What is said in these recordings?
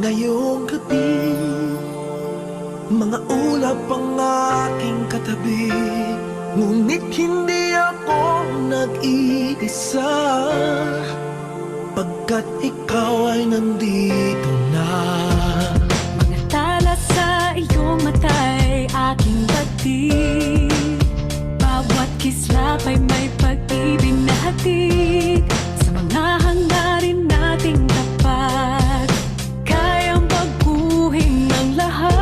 Ngayong gabi, mga ulap ang aking katabi, ngunit hindi ako nag-iisa, pagkat ikaw ay nandito na. Mga tala sa iyong mata'y aking batid, bawat kislap ay may pag-ibig na hatid. Sa mga hangarin nating tapat, kayang baguhin ang lahat.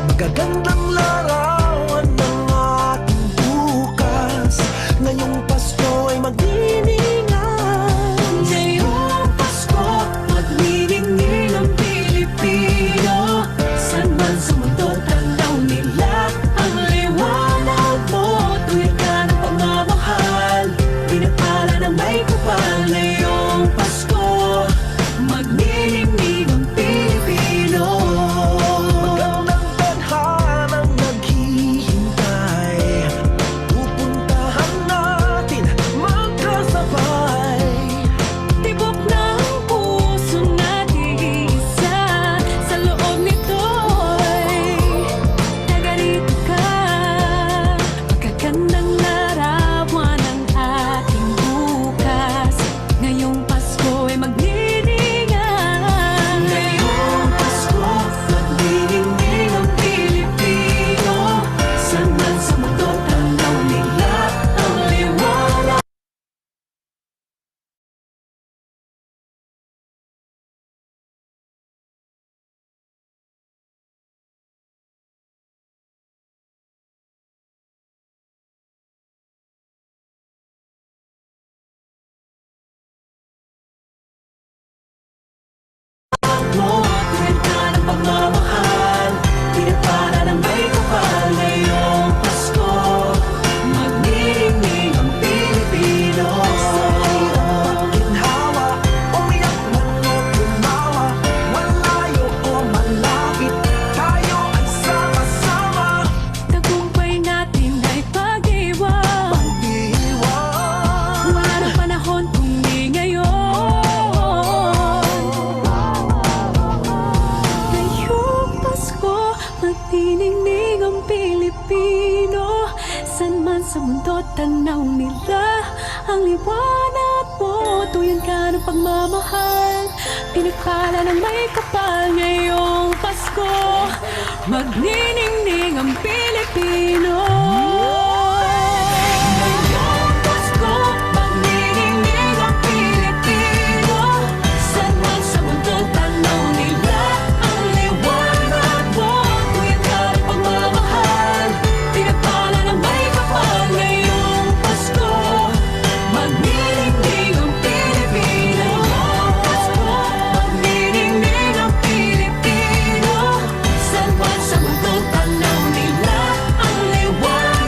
Magagandang larawan ng ating bukas, ngayong Pasko ay magdiningan. Ngayong Pasko, magniningning ang Pilipino. San man sa mundo, tanaw nila ang liwanag mo. Tuwid ka ng pagmamahal, pinapala ng may kapal. Ngayong Pasko, magniningning ang Pilipino. Magandang tadhanang naghihintay, pupuntahan natin magkasabay. Tibok ng puso natin isa, sa loob nito'y nagarito ka. Magagandang larawan ang ating bukas, ngayong Pasko ay magniningan. Ngayong Pasko, magniningning ang Pilipino. San man sa mundo, tanaw nila ang liwanag. Mo, tuwid ka ng pagmamahal, pinapala ng may kapal. Ngayong Pasko, magniningning ang Pilipino. Sa hirap pagginhawa, umiyak man o tumawa, malayo o malapit, tayo ay sama-sama. Tagumpay natin ay pag-iwan, Pag-iwan, wala nang panahon kung di ngayon. Ngayong Pasko, magniningning ang Pilipino. San man sa mundo, tanaw nila ang liwanag mo. Tuyan ka ng pagmamahal, pinagpala ng may kapal. Ngayong Pasko, magniningning ang Pilipino. Ngayong Pasko, magniningning ang Pilipino. San man sa mundo, tanaw nila ang liwanag mo. Tuyan ka ng pagmamahal, pinagpala ng may kapal. Ngayong Pasko, magniningning ang Pilipino. Ngayong Pasko, magniningning ang Pilipino. San man sa mundo, tanaw nila ang liwanag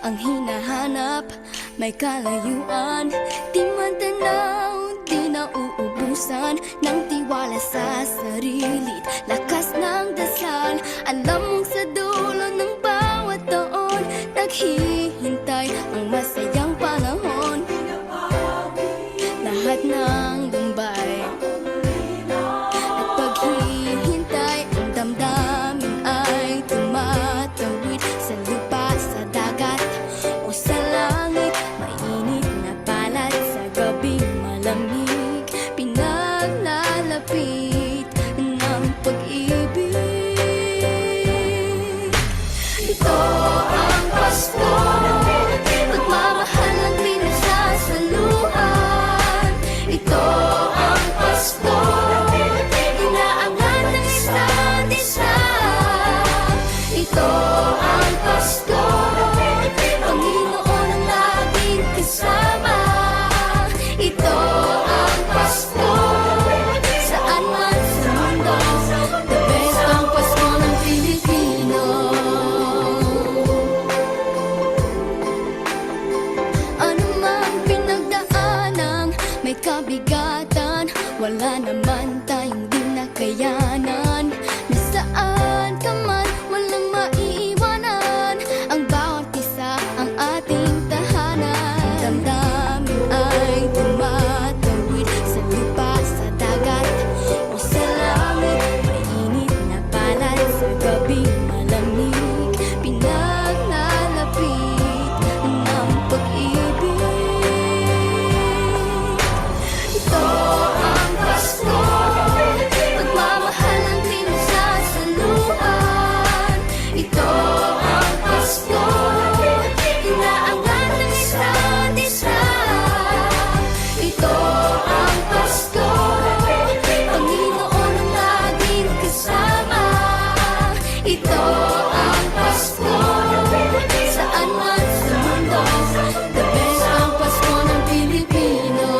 ang hinahanap, may kalayuan. Di man tanaw, di na uubusan ng tiwala sa sarili't lakas ng dasal. Alam mong sa dulo ng bawat taon, naghihintay ang masayang panahon. Lahat ng lumbay at paghihintay, ang damdamin ay tumatawid sa lupa, sa dagat o sa langit. Mainit na palad sa gabing malamig, pinaglalapit ng pag-ibig. Ito ang Pasko, pagmamahal ang pinagsasaluhan. Ito ang Pasko, inaangat ng isa't isa. Ito ang Pasko, Panginoon ang laging kasama. Ito ang Pasko, saan man sa mundo, the best ang Pasko ng Pilipino. Ano mang pinagdaanang may kabigatan, wala naman tayong di nakayanan. Nasaan ka man, walang maiiwanan, ang bawat isa ang ating tahanan. Damdamin ay tumatawid sa lupa, sa dagat o sa langit. Mainit na palad sa gabing malamig, pinaglalapit ng pag-ibig. Ito ang Pasko, pagmamahal ang pinagsasaluhan. Ito ang Pasko, inaangat ng isa't isa. Ito ang Pasko, Panginoon ang laging kasama. Ito ang Pasko, saan man sa mundo, the best ang Pasko ng Pilipino.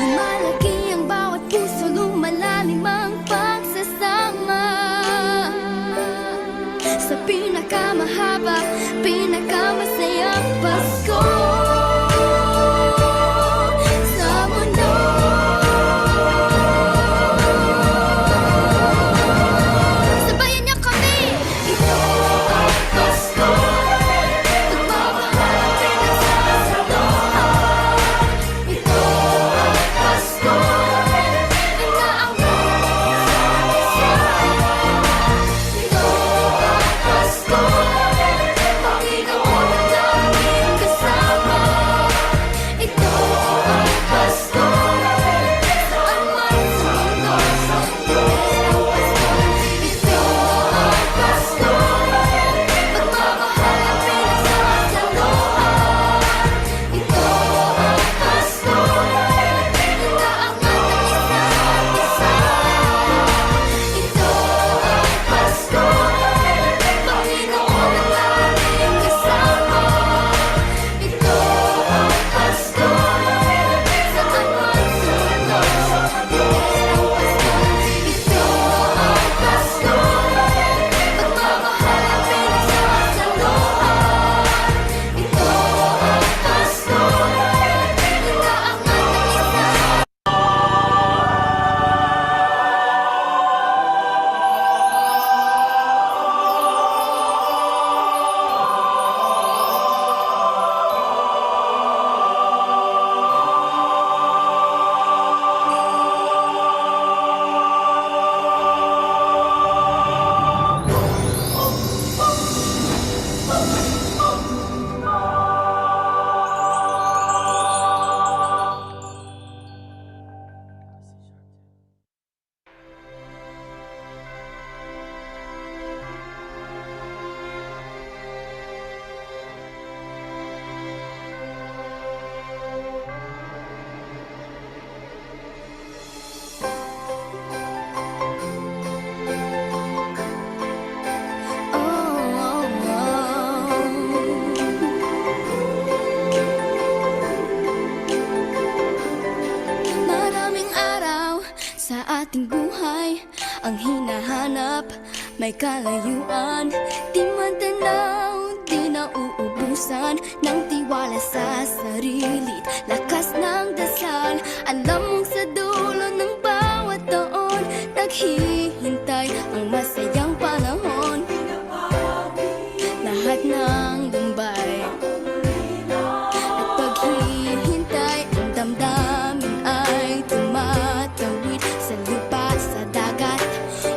Lumalaki ang bawat puso, lumalalim ang pagsasama. Sa pinakamahaba, pinakamasayang Pasko sa mundo. Sabayan niyo kami! Ito ang Pasko, pagmamahal ang pinagsasaluhan. Ito ang Pasko, inaangat ng isa't isa. Ito ang Pasko, Panginoon ang laging kasama. Ito ang Pasko, saan man sa mundo, the best ang Pasko. Ito ang Pasko, pagmamahal ang pinagsasaluhan. Ito ang Pasko, inaangat ng isa't isa. Ito ang Pasko, Panginoon ang laging kasama. Ito ang Pasko, saan man sa mundo, the best ang Pasko. Ito ang Pasko, pagmamahal ang pinagsasaluhan. Ito ang Pasko, inaangat ng isa't. ating buhay ang hinahanap, may kalayuan. Di man tanaw, di nauubusan ng tiwala sa sarili't lakas ng dasal. Alam mong sa dulo ng bawat taon naghihintay ang masayang panahon. Lahat ng lumbay at paghihintay, ang damdamin ay tumatawid sa lupa, sa dagat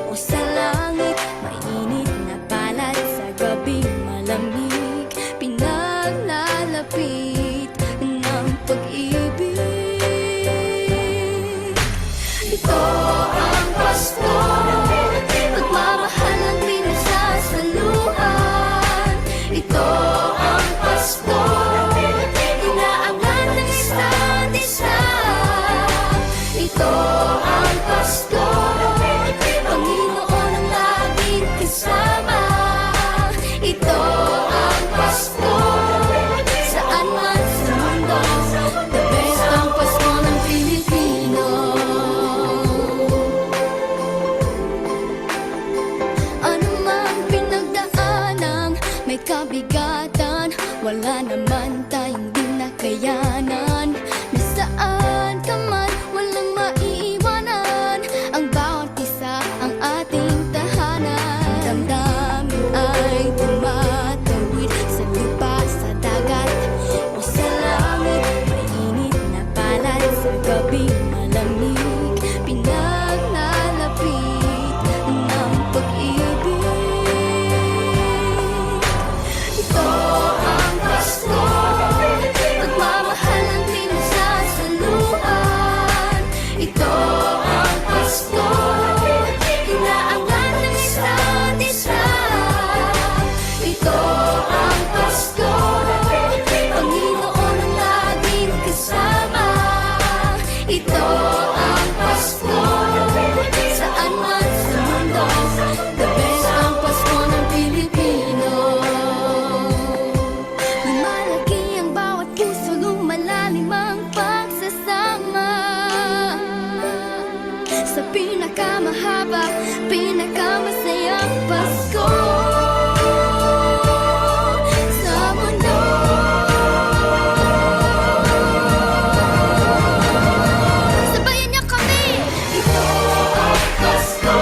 o sa langit. Mainit na palad sa gabing malamig, pinaglalapit ng pag-ibig. Ito ang Pasko, pagmamahal ang pinagsasaluhan. Ito ang Pasko, inaangat ng isa't isa. Ito ang Pasko, Panginoon ang laging kasama. Ito ang Pasko, saan man sa mundo, the best ang Pasko ng Pilipino. Ano mang pinagdaanang may kabigatan, wala naman tayong di nakayanan. Nasaan ka man, walang maiiwanan, ang bawat isa ang ating tahanan. Damdamin ay tumatawid sa lupa, sa dagat o sa langit. Mainit na palad sa gabing malamig, pinaglalapit ng pag-ibig. Ito ang Pasko, pagmamahal ang pinagsasaluhan. Ito ang Pasko, inaangat ng isa't isa. Ito ang Pasko, Panginoon ang laging kasama. Ito ang Pasko, saan man sa mundo, the best ang Pasko ng Pilipino. Lumalaki ang bawat puso, lumalalim ang pagsasama. Sa pinakamahaba, pinakamasayang Pasko sa mundo. Sabayan niyo kami! Ito ang Pasko,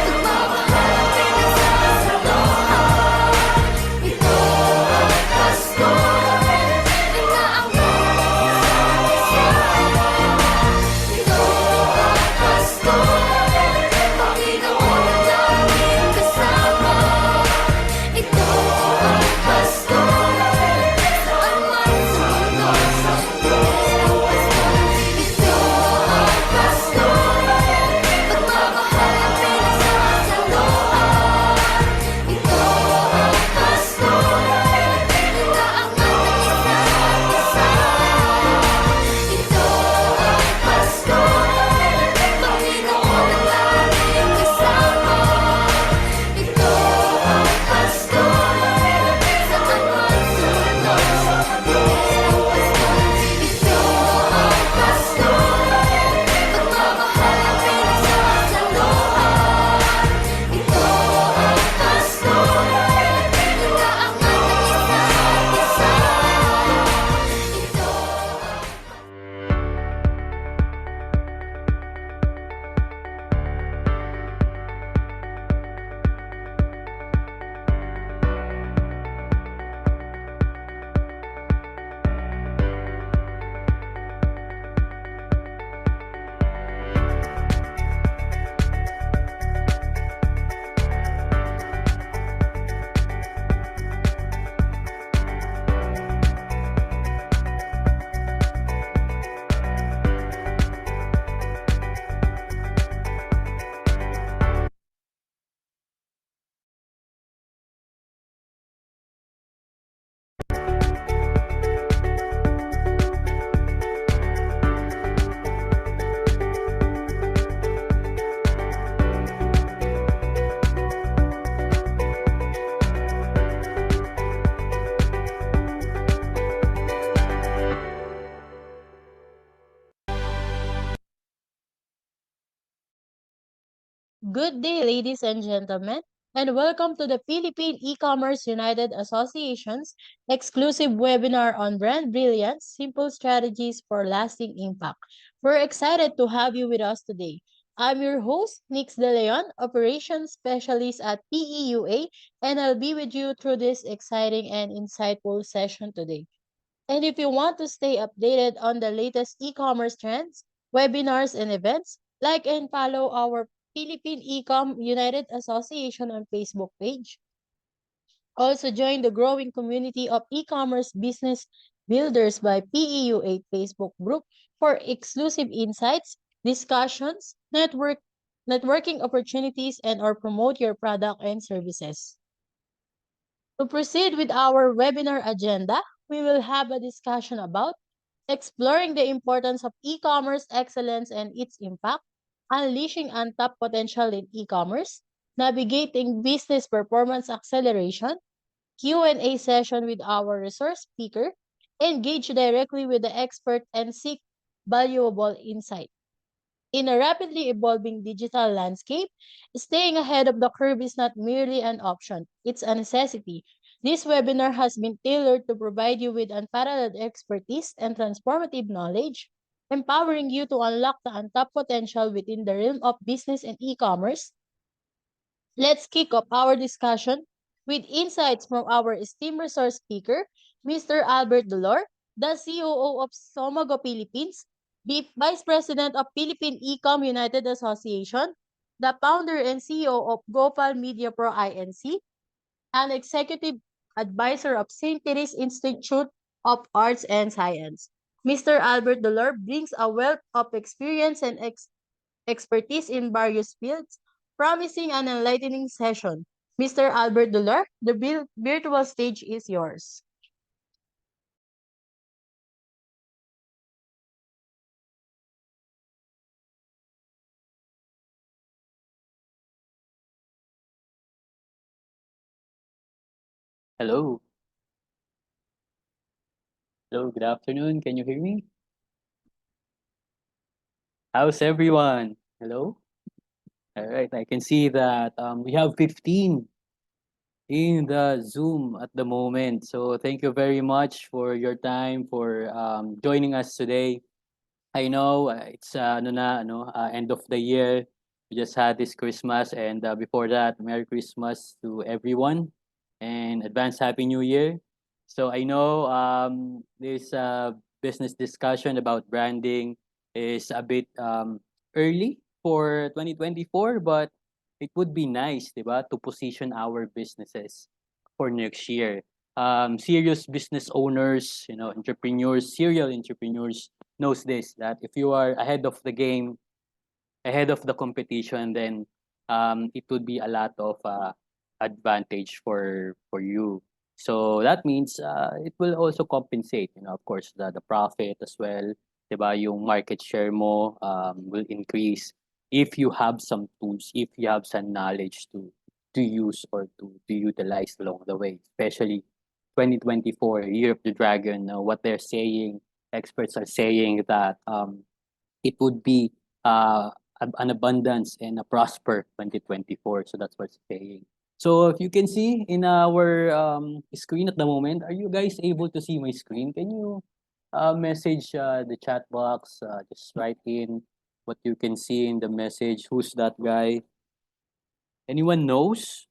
pagmamahal ang pinagsasaluhan. Ito ang Pasko, inaangat ng isa't isa. Ito ang Pasko, Panginoon ang laging kasama. Ito ang Pasko, saan man sa mundo, the best ang Pasko. Ito ang Pasko, pagmamahal ang pinagsasaluhan. Ito ang Pasko, inaangat ng isa't isa. Ito ang Pasko, Panginoon ang laging kasama. Ito ang Pasko, saan man sa mundo, the best ang Pasko. Ito ang Pasko, pagmamahal ang pinagsasaluhan. Ito ang Pasko, inaangat ng isa't isa. Ito ang Good day, ladies and gentlemen. and welcome to the Philippine E-Commerce United Association's exclusive webinar on brand brilliance, simple strategies for lasting impact. We're excited to have you with us today. I'm your host, Nix De Leon, Operations Specialist at PEUA, and I'll be with you through this exciting and insightful session today. And if you want to stay updated on the latest e-commerce trends, webinars, and events, like and follow our Philippine Ecom United Association on Facebook page. Also join the growing community of e-commerce business builders by PEU8 Facebook group for exclusive insights, discussions, networking opportunities, and or promote your product and services. To proceed with our webinar agenda, we will have a discussion about exploring the importance of e-commerce excellence and its impact, unleashing untapped potential in e-commerce, navigating business performance acceleration, Q&A session with our resource speaker, engage directly with the expert and seek valuable insight. In a rapidly evolving digital landscape, staying ahead of the curve is not merely an option, it's a necessity. This webinar has been tailored to provide you with unparalleled expertise and transformative knowledge, empowering you to unlock the untapped potential within the realm of business and e-commerce. Let's kick off our discussion with insights from our esteemed resource speaker, Mr. Albert Dolor, the COO of Somago Philippines, the Vice President of Philippine Ecom United Association, the founder and CEO of Gopal Media Pro Inc., and Executive Advisor of St. Therese Institute of Arts and Science. Mr. Albert Dolor brings a wealth of experience and expertise in various fields, promising an enlightening session. Mr. Albert Dolor, the virtual stage is yours. Hello. Hello, good afternoon. Can you hear me? How's everyone? Hello? All right, I can see that we have 15 in the Zoom at the moment. So thank you very much for your time, for joining us today. I know it's end of the year. We just had this Christmas, and before that, Merry Christmas to everyone, and advance Happy New Year. So I know this business discussion about branding is a bit early for 2024, but it would be nice, diba, to position our businesses for next year. Serious business owners, entrepreneurs, serial entrepreneurs knows this, that if you are ahead of the game, ahead of the competition, then it would be a lot of advantage for you. So that means it will also compensate, of course, the profit as well. Diba, yung market share mo will increase if you have some tools, if you have some knowledge to use or to utilize along the way, especially 2024, Year of the Dragon. What they're saying, experts are saying that it would be an abundance and a prosper 2024. So that's what's saying. So if you can see in our screen at the moment, are you guys able to see my screen? Can you message the chat box? Just write in what you can see in the message. Who's that guy? Anyone knows?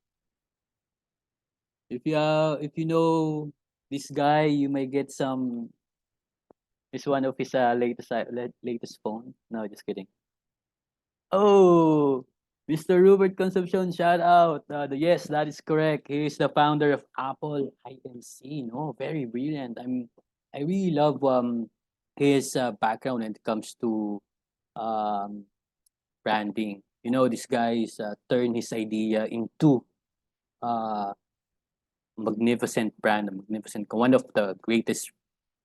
If you know this guy, you may get some. It's one of his latest phone. No, just kidding. Oh, Mr. Rupert Consumption, shout out. Yes, that is correct. He is the founder of Apple INC. No, very brilliant. I really love his background when it comes to um branding. This guy is turned his idea into uh magnificent brand, one of the greatest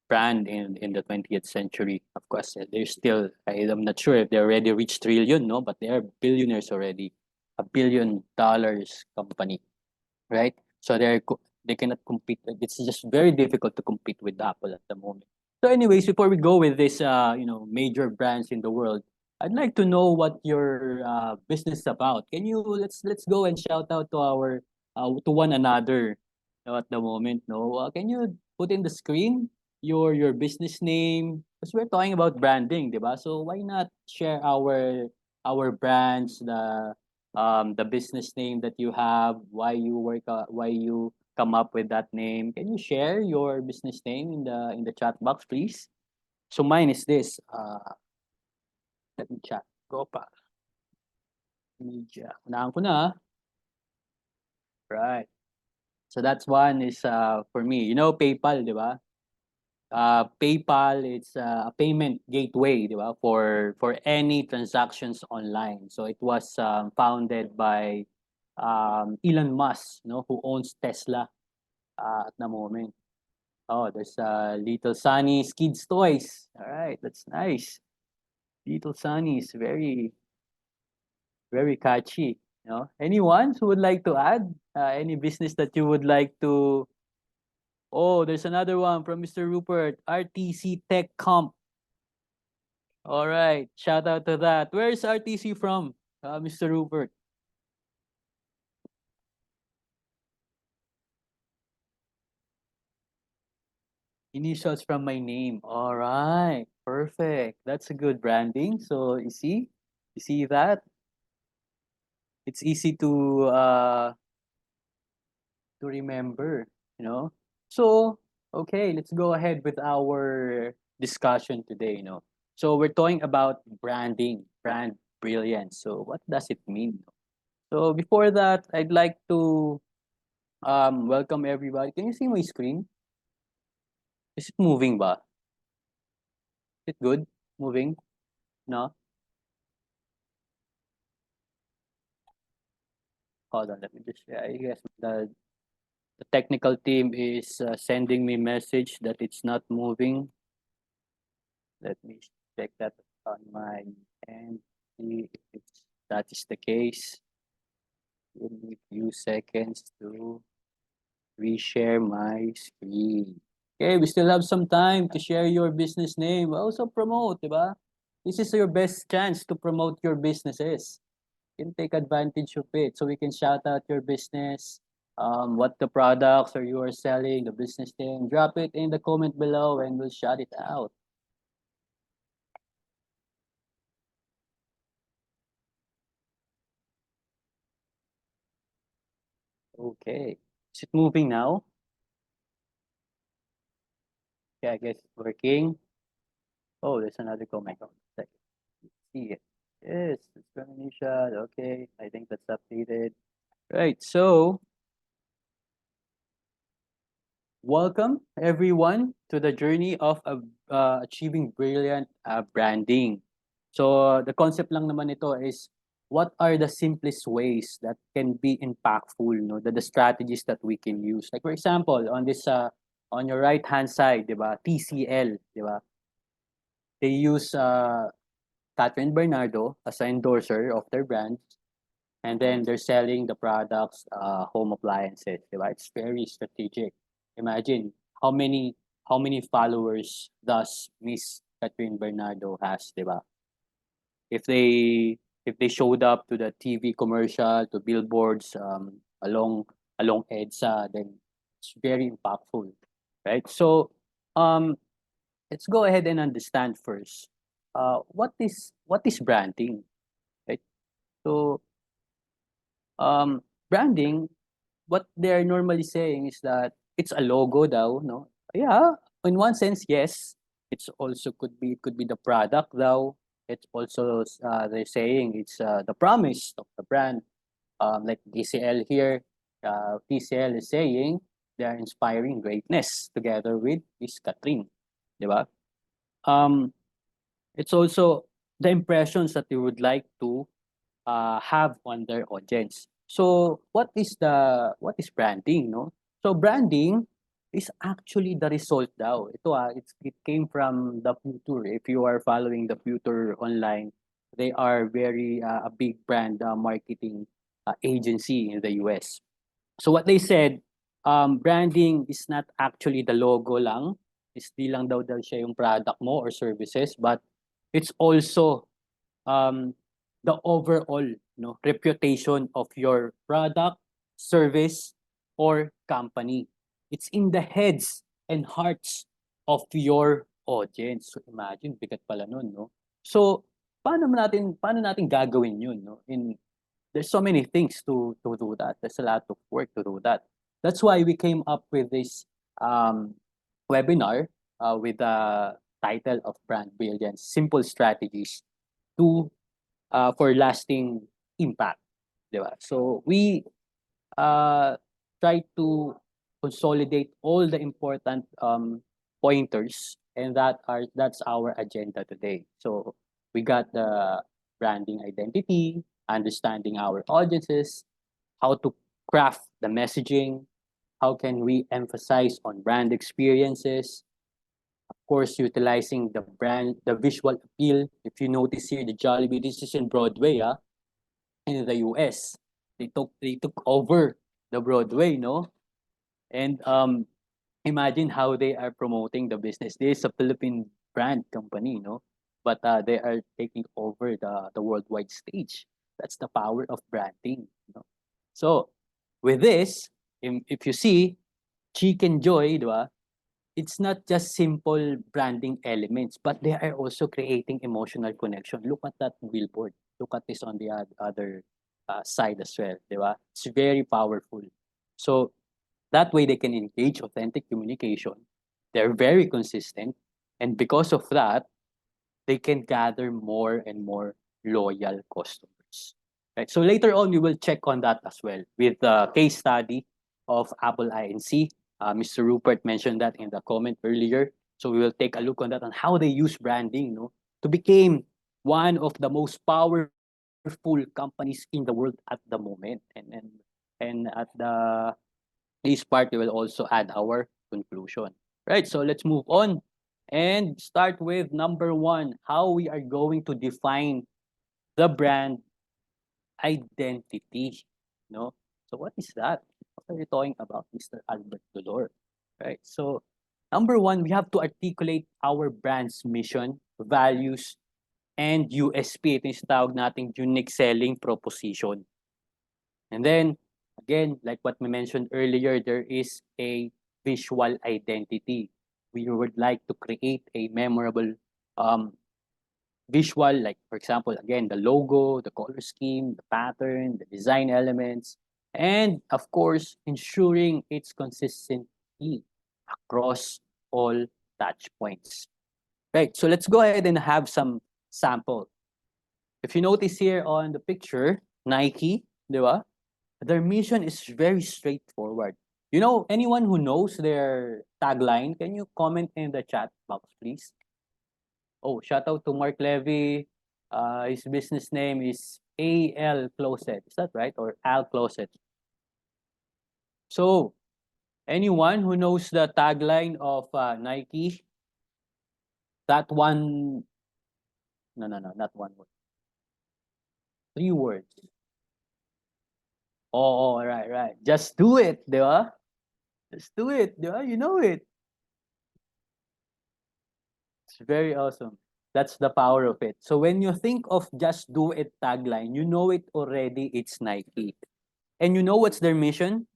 brand in the 20th century. Of course, they're still, I'm not sure if they already reached trillion, no, but they are billionaires already, $1 billion company, right? So they cannot compete. It's just very difficult to compete with Apple at the moment. So anyways, before we go with this, major brands in the world, I'd like to know what your business is about. Can you let's go and shout out to our to one another at the moment. No, can you put in the screen your business name? Because we're talking about branding, diba? So why not share our brands, the business name that you have, why you come up with that name? Can you share your business name in the chat box, please? So mine is this. Let me chat. Go pa. Media. Unahan ko na. Right. So that's one is for me. You know PayPal, di ba? PayPal, it's a payment gateway, di ba? For any transactions online. So it was founded by Elon Musk, no, who owns Tesla at the moment. Oh, there's Little Sunny's Kids Toys. All right, that's nice. Little Sunny's very catchy. You know, anyone who would like to add any business that you would like to? Oh, there's another one from Mr. Rupert, RTC Tech Comp. All right, shout out to that. Where's RTC from, Mr. Rupert? Initials from my name. All right, perfect. That's a good branding. So you see that? It's easy to remember, you know. So, okay, let's go ahead with our discussion today, you know. So we're talking about branding, brand brilliance. So what does it mean? So before that, I'd like to welcome everybody. Can you see my screen? Is it moving ba? Is it good? Moving? No? Hold on, let me just, yeah, I guess the technical team is sending me message that it's not moving. Let me check that on my end. See if that is the case. Give me a few seconds to reshare my screen. Okay, we still have some time to share your business name. Also promote, diba? This is your best chance to promote your businesses. You can take advantage of it. So we can shout out your business, what the products are you are selling, the business name. Drop it in the comment below and we'll shout it out. Okay. Is it moving now? Yeah, I guess it's working. Oh, there's another comment. Oh, second. See it. Yes, it's Indonesia. Okay, I think that's updated. Right. So, welcome everyone to the journey of achieving brilliant branding. So, the concept lang naman ito is what are the simplest ways that can be impactful, no? The strategies that we can use. Like for example, on this on your right hand side, 'di ba? TCL, 'di ba? They use Catherine Bernardo as an endorser of their brand, and then they're selling the products, home appliances, diba? It's very strategic. Imagine how many followers does Miss Catherine Bernardo has, diba? If they showed up to the TV commercial, to billboards, along EDSA, then it's very impactful, right? So, um, let's go ahead and understand first, what is branding, right? So, branding, what they're normally saying is that it's a logo daw, no? Yeah, in one sense, yes. It's also it could be the product daw. It's also they're saying it's the promise of the brand. Like TCL here, TCL is saying they are inspiring greatness together with Miss Catherine, di ba? Um, it's also the impressions that you would like to have on their audience. So what is branding, no? So branding is actually the result daw. Ito it came from the Future. If you are following the Future online, they are very a big brand marketing agency in the US. So what they said, branding is not actually the logo lang. Is di lang daw siya yung product mo or services, but it's also the overall reputation of your product, service, or company. It's in the heads and hearts of your audience. So imagine, bigat pala nun, no? So, paano natin gagawin yun, no? There's so many things to do that. There's a lot of work to do that. That's why we came up with this webinar with the title of Brand Brilliance: Simple Strategies to for lasting impact, di ba? So we try to consolidate all the important pointers, and that's our agenda today. So we got the branding identity, understanding our audiences, how to craft the messaging, how can we emphasize on brand experiences, of course, utilizing the visual appeal. If you notice here, the Jollibee, this is in Broadway, in the US. They took over the Broadway, no? And imagine how they are promoting the business. This is a Philippine brand company, no? But they are taking over the worldwide stage. That's the power of branding, no? So with this, if you see Chicken Joy, di ba? It's not just simple branding elements, but they are also creating emotional connection. Look at that billboard. Look at this on the other side as well, di ba? It's very powerful. So that way they can engage authentic communication. They're very consistent, and because of that, they can gather more and more loyal customers. Right. So later on, we will check on that as well with the case study of Apple INC. Mr. Rupert mentioned that in the comment earlier. So we will take a look on that, on how they use branding, to become one of the most powerful companies in the world at the moment. And at this part, we will also add our conclusion. Right. So let's move on and start with number one: how we are going to define the brand identity. No? So what is that? What are you talking about, Mr. Albert Dolor? Right? So number one, we have to articulate our brand's mission, values, and USP. Ito yung tawag nating unique selling proposition. And then, again, like what we mentioned earlier, there is a visual identity. We would like to create a memorable visual, like for example, again, the logo, the color scheme, the pattern, the design elements, and of course, ensuring its consistency across all touch points. Right, so let's go ahead and have some sample. If you notice here on the picture, Nike, di ba? Their mission is very straightforward. You know, anyone who knows their tagline, can you comment in the chat box, please? Oh, shout out to Mark Levy. His business name is AL Closet. Is that right? Or Al Closet. So, anyone who knows the tagline of Nike? That one, no, not one word. 3 words. Oh, right. Just do it, di ba? Just do it, di ba? You know it. It's very awesome. That's the power of it. So when you think of just do it tagline, you know it already, it's Nike. And you know what's their mission?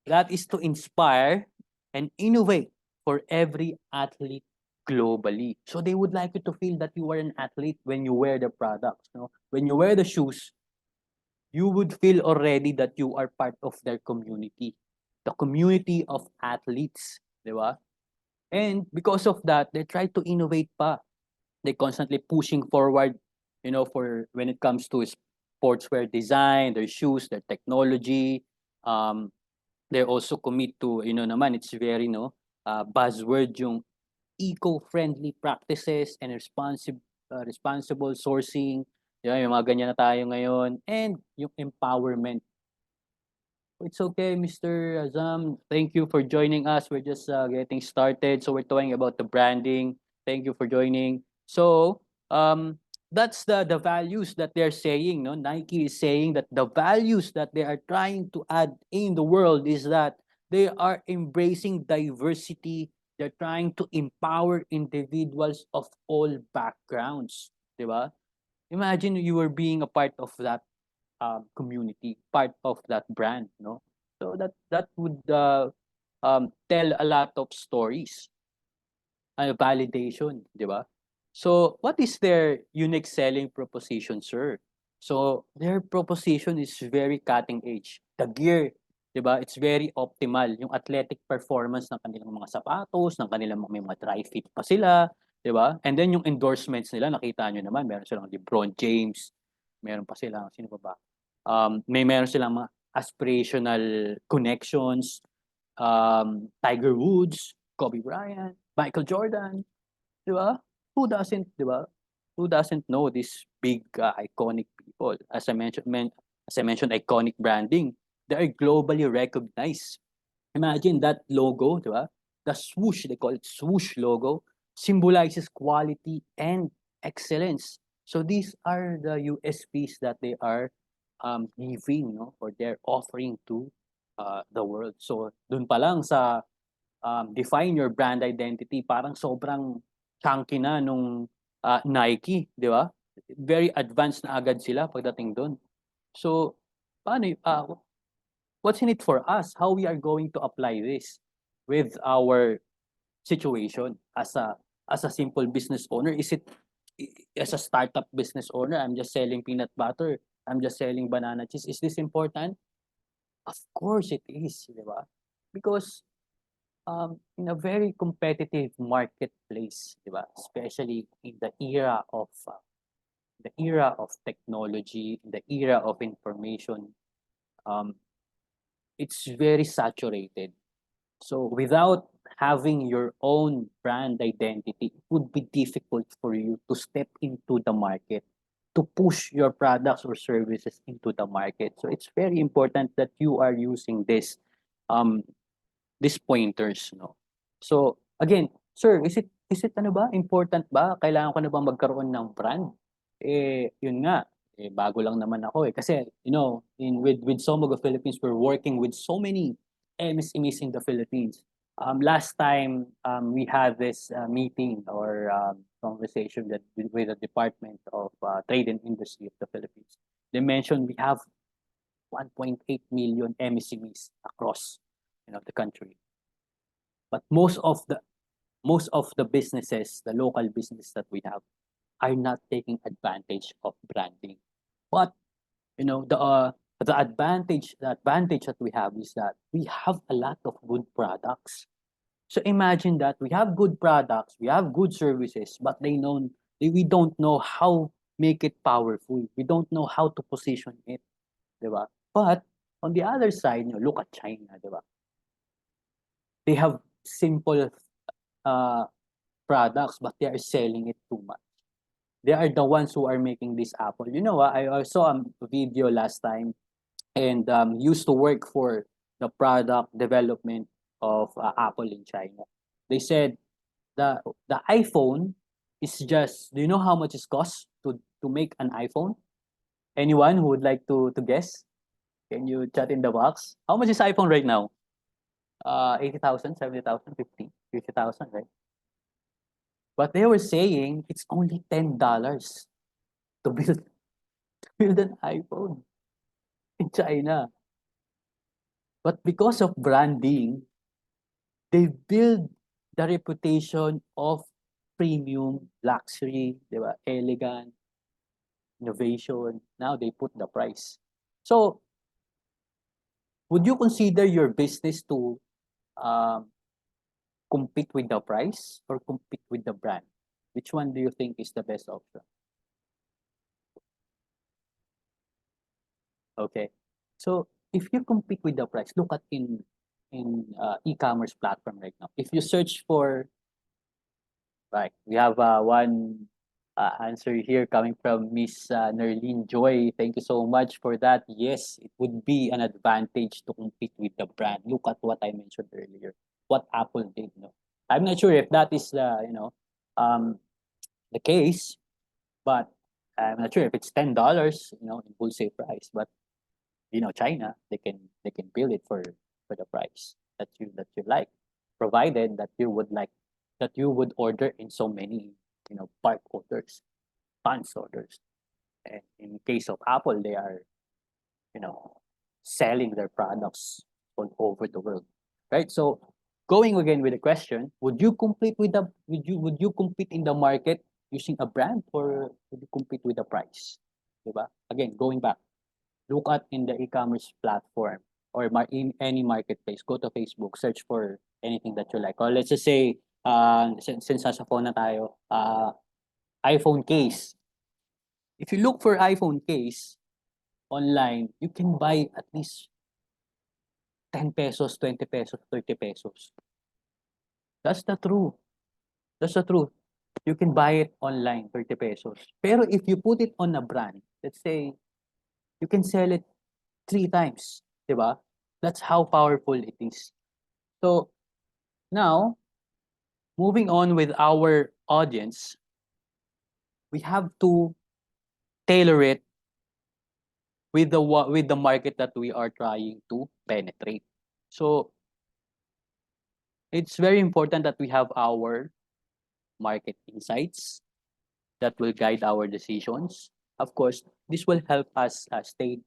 That is to inspire and innovate for every athlete globally. So they would like you to feel that you are an athlete when you wear the products. When you wear the shoes, you would feel already that you are part of their community, the community of athletes, di ba? And because of that, they try to innovate pa. They constantly pushing forward, for when it comes to sportswear design, their shoes, their technology. They also commit to, naman, it's very, buzzword yung eco-friendly practices and responsible sourcing. Yung mga ganyan na tayo ngayon. And yung empowerment. It's okay, Mr. Azam. Thank you for joining us. We're just getting started. So we're talking about the branding. Thank you for joining. So that's the values that they're saying. No? Nike is saying that the values that they are trying to add in the world is that they are embracing diversity. They're trying to empower individuals of all backgrounds. Di ba? Imagine you were being a part of that community, part of that brand, no? So that would tell a lot of stories, validation, di ba? So what is their unique selling proposition, sir? So their proposition is very cutting edge. The gear, di ba? It's very optimal. Yung athletic performance ng kanilang mga sapatos, ng kanilang may mga dry fit pa sila, di ba? And then yung endorsements nila, nakita nyo naman, meron silang LeBron James, meron pa silang, sino pa ba? Meron silang mga aspirational connections, Tiger Woods, Kobe Bryant, Michael Jordan, di ba? Who doesn't, di ba? Who doesn't know these big iconic people? As I mentioned, iconic branding. They are globally recognized. Imagine that logo, di ba? The swoosh, they call it swoosh logo, symbolizes quality and excellence. So these are the USPs that they are giving, no, or they're offering to the world. So dun pa lang sa define your brand identity, parang sobrang chunky na nung Nike, di ba? Very advanced na agad sila pagdating doon. So, paano, what's in it for us? How we are going to apply this with our situation as a simple business owner? Is it as a startup business owner? I'm just selling peanut butter. I'm just selling banana cheese. Is this important? Of course it is, di ba? Because in a very competitive marketplace, di ba? Especially in the era of technology, the era of information, um, it's very saturated. So without having your own brand identity, it would be difficult for you to step into the market, to push your products or services into the market. So it's very important that you are using um these pointers, no. So again, sir, is it ano ba, important ba? Kailangan ko na bang magkaroon ng brand? Yun nga, bago lang naman ako eh. Kasi, with Somogo Philippines, we're working with so many MSMEs in the Philippines. Last time we had this meeting or conversation with the Department of Trade and Industry of the Philippines. They mentioned we have 1.8 million MSMEs across the country. But most of the businesses, the local business that we have, are not taking advantage of branding. But the advantage that we have is that we have a lot of good products. So imagine that we have good products, we have good services, but we don't know how make it powerful. We don't know how to position it, di ba? But on the other side, look at China, di ba? They have simple products, but they are selling it too much. They are the ones who are making this Apple. I saw a video last time and used to work for the product development of Apple in China. They said the iPhone is just. Do you know how much it costs to make an iPhone? Anyone who would like to guess? Can you chat in the box? How much is iPhone right now? 80,000, 70,000, 50,000, right? But they were saying it's only $10 to build an iPhone in China. But because of branding, they build the reputation of premium, luxury, di ba? Elegant, innovation. Now they put the price. So, would you consider your business to compete with the price or compete with the brand? Which one do you think is the best option? Okay. So if you compete with the price, look at in e-commerce platform right now. If you search for, right, we have one answer here coming from Miss Nerlene Joy. Thank you so much for that. Yes, it would be an advantage to compete with the brand. Look at what I mentioned earlier. What Apple did. I'm not sure if that is the case, but I'm not sure if it's $10, in wholesale price. But China, they can build it for the price that you like, provided that you would order in so many bulk orders, tons orders. in case of Apple, they are, you know, selling their products all over the world, right? So going again with the question, would you compete with the would you compete in the market using a brand, or would you compete with the price? Diba? Again, going back, look at in the e-commerce platform or in any marketplace, go to Facebook, search for anything that you like. Or let's just say, since nasa phone na tayo, iPhone case. If you look for iPhone case online, you can buy at least 10 pesos, 20 pesos, 30 pesos. That's the truth. That's the truth. You can buy it online, 30 pesos. Pero if you put it on a brand, let's say, you can sell it 3 times, di ba? That's how powerful it is. So now, moving on with our audience, we have to tailor it with the market that we are trying to penetrate. So it's very important that we have our market insights that will guide our decisions. Of course, this will help us stay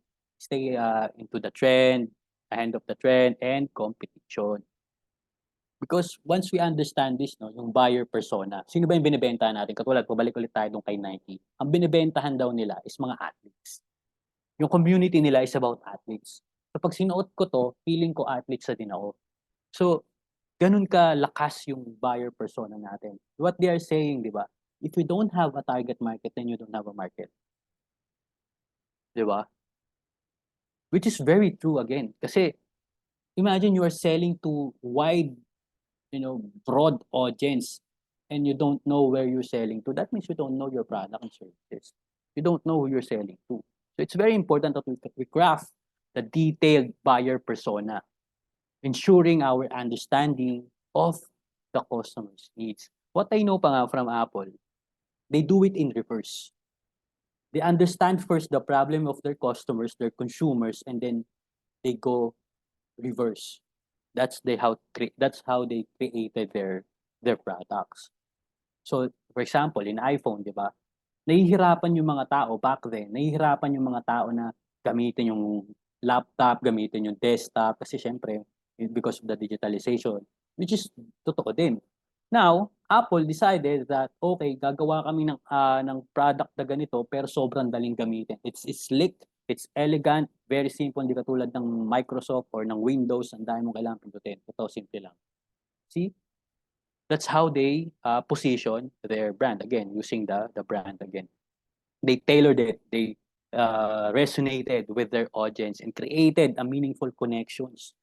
into the trend, ahead of the trend and competition. Because once we understand this, no, yung buyer persona, sino ba yung binibenta natin? Katulad, pabalik ulit tayo dun kay Nike. Ang binibentahan daw nila is mga athletes. Yung community nila is about athletes. So pag sinuot ko to, feeling ko athletes na din ako. So, ganun ka lakas yung buyer persona natin. What they are saying, di ba? If you don't have a target market, then you don't have a market. Di ba? Which is very true again. Kasi, imagine you are selling to wide, broad audience, and you don't know where you're selling to. That means you don't know your product and services. You don't know who you're selling to. So it's very important that we craft the detailed buyer persona, ensuring our understanding of the customer's needs. What I know pa nga from Apple, they do it in reverse. They understand first the problem of their customers, their consumers, and then they go reverse. That's how they created their products. So, for example, in iPhone, di ba? Nahihirapan yung mga tao back then. Nahihirapan yung mga tao na gamitin yung laptop, gamitin yung desktop kasi syempre because of the digitalization, which is totoo din. Now, Apple decided that okay, gagawa kami ng product na ganito pero sobrang daling gamitin. It's slick, it's elegant, very simple, hindi katulad ng Microsoft or ng Windows, ang dami mong kailangan pindutin. Ito, simple lang. See? That's how they position their brand. Again, using the brand again. They tailored it. They resonated with their audience and created a meaningful connections